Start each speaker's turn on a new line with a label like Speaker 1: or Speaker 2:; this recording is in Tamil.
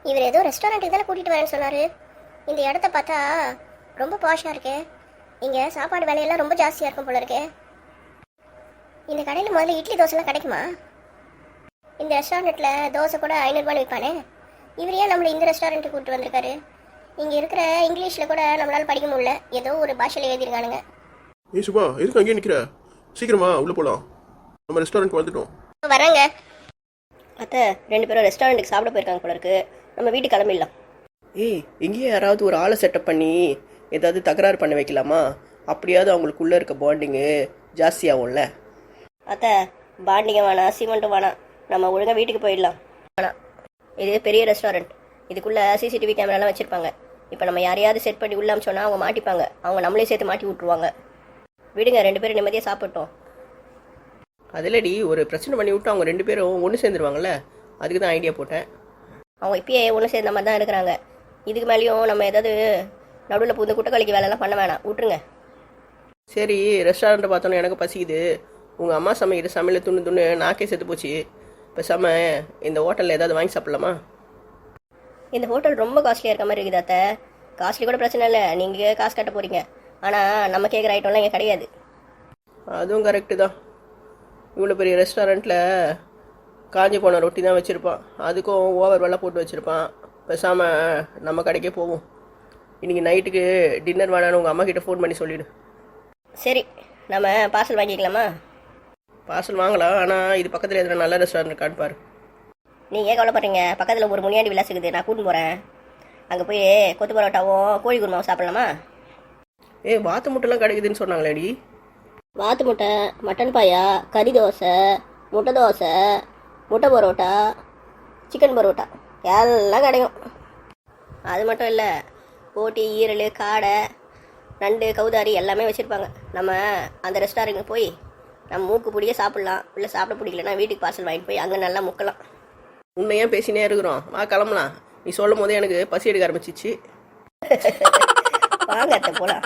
Speaker 1: இவர் ஏதோ ரெஸ்டாரண்ட்டுக்கு தானே கூட்டிகிட்டு வரேன்னு சொன்னார். இந்த இடத்த பார்த்தா ரொம்ப பாஷாக இருக்கு. இங்கே சாப்பாடு விலையெல்லாம் ரொம்ப ஜாஸ்தியாக இருக்கும் போல இருக்கு. இந்த கடையில் முதல்ல இட்லி தோசைலாம் கிடைக்குமா? இந்த ரெஸ்டாரண்ட்டில் தோசை கூட 500 ரூபான்னு விற்பானே. இவர் ஏன் நம்மளை இந்த ரெஸ்டாரண்ட்டுக்கு கூப்பிட்டு வந்திருக்காரு? இங்கே இருக்கிற இங்கிலீஷில் கூட நம்மளால் படிக்க முடியல, ஏதோ ஒரு பாஷையில் எழுதியிருக்கானுங்க.
Speaker 2: ஏய் சுபா, எதுக்கு அங்கேயே நிற்கிற? சீக்கிரமா உள்ளே போகலாம். நம்ம ரெஸ்டாரண்ட் வந்துட்டோம்.
Speaker 1: வரேங்க.
Speaker 3: அத்தை 2 பேரும் ரெஸ்டாரண்ட்டுக்கு சாப்பிட போயிருக்காங்க போல இருக்கு. நம்ம வீட்டுக்கு கிளம்பிடலாம்.
Speaker 4: ஏய், இங்கேயே யாராவது ஒரு ஆளை செட்டப் பண்ணி ஏதாவது தகராறு பண்ண வைக்கலாமா? அப்படியாவது அவங்களுக்குள்ளே இருக்க பாண்டிங்கு ஜாஸ்தியாகும்ல.
Speaker 3: அத்தை பாண்டிங்க வேணாம், சிமெண்ட்டும் வேணாம், நம்ம ஒழுங்காக வீட்டுக்கு போயிடலாம். வேணாம், இது பெரிய ரெஸ்டாரண்ட், இதுக்குள்ளே சிசிடிவி கேமராலாம் வச்சுருப்பாங்க. இப்போ நம்ம யாரையாவது செட் பண்ணி உள்ள சொன்னால் அவங்க மாட்டிப்பாங்க, அவங்க நம்மளே சேர்த்து மாட்டி விட்ருவாங்க. விடுங்க, 2 பேரும் நிம்மதியாக சாப்பிட்டோம்.
Speaker 4: அதிலடி ஒரு பிரச்சனை பண்ணி விட்டு அவங்க 2 பேரும் ஒன்று சேர்ந்துருவாங்கல்ல, அதுக்கு தான் ஐடியா போட்டேன்.
Speaker 3: அவங்க இப்பயே ஒன்று சேர்ந்த மாதிரி தான் இருக்கிறாங்க. இதுக்கு மேலேயும் நம்ம ஏதாவது நடுவில் புது குட்டக்கழிக்கு வேலைலாம் பண்ண வேணாம், விட்டுருங்க.
Speaker 4: சரி, ரெஸ்டாரண்ட்டை பார்த்தோன்னே எனக்கு பசிக்குது. உங்கள் அம்மா சமைக்கிற சமையல் துண்ணு நாக்கே செத்து போச்சு. பேசாம இந்த ஹோட்டலில் ஏதாவது வாங்கி சாப்பிட்லாமா?
Speaker 3: இந்த ஹோட்டல் ரொம்ப காஸ்ட்லியாக இருக்க மாதிரி இருக்குது அத்தை. காஸ்ட்லி கூட பிரச்சனை இல்லை, நீங்கள் காசு கட்ட போகிறீங்க. ஆனால் நம்ம கேட்குற ஐட்டம்லாம் இங்கே கிடையாது.
Speaker 4: அதுவும் கரெக்டு தான். இவ்வளோ பெரிய ரெஸ்டாரண்ட்டில் காஞ்சி போன ரொட்டி தான் வச்சுருப்பான், அதுக்கும் ஓவர் வெலை போட்டு வச்சுருப்பான். பேசாமல் நம்ம கடைக்கே போவோம். இன்றைக்கி நைட்டுக்கு டின்னர் வேணான்னு உங்கள் அம்மா கிட்டே ஃபோன் பண்ணி சொல்லிவிடு.
Speaker 3: சரி, நம்ம பார்சல் வாங்கிக்கலாமா?
Speaker 4: பார்சல் வாங்கலாம், ஆனால் இது பக்கத்தில் எதுனா நல்ல ரெஸ்டாரண்ட் இருக்கான்னு பாரு.
Speaker 3: நீங்கள் ஏன் கவலைப்படுறீங்க? பக்கத்தில் ஒரு முனியாண்டி விலாஸ் இருக்குது, நான் கூட்டின்னு போகிறேன். அங்கே போய் கொத்து பரோட்டாவும் கோழி குருமாவும் சாப்பிட்லாமா?
Speaker 4: வாத்து முட்டைலாம் கிடைக்குதுன்னு சொன்னாங்களேடி.
Speaker 3: வாத்து முட்டை, மட்டன் பாயா, கறி தோசை, முட்டை தோசை, முட்டை பரோட்டா, சிக்கன் பரோட்டா எல்லாம் கிடைக்கும். அது மட்டும் இல்லை, போட்டி, ஈரல், காடை, நண்டு, கவுதாரி எல்லாமே வச்சுருப்பாங்க. நம்ம அந்த ரெஸ்டாரண்ட்டுக்கு போய் நம்ம மூக்கு பிடிக்க சாப்பிட்லாம். இல்லை சாப்பிட பிடிக்கலன்னா வீட்டுக்கு பார்சல் வாங்கிட்டு போய் அங்கே நல்லா முக்கலாம்.
Speaker 4: உண்மையாக பேசினே இருக்கிறோம், வா கிளம்பலாம். நீ சொல்லும் போதே எனக்கு பசி எடுக்க ஆரம்பிச்சிச்சு.
Speaker 3: வாங்க அத்தை போகலாம்.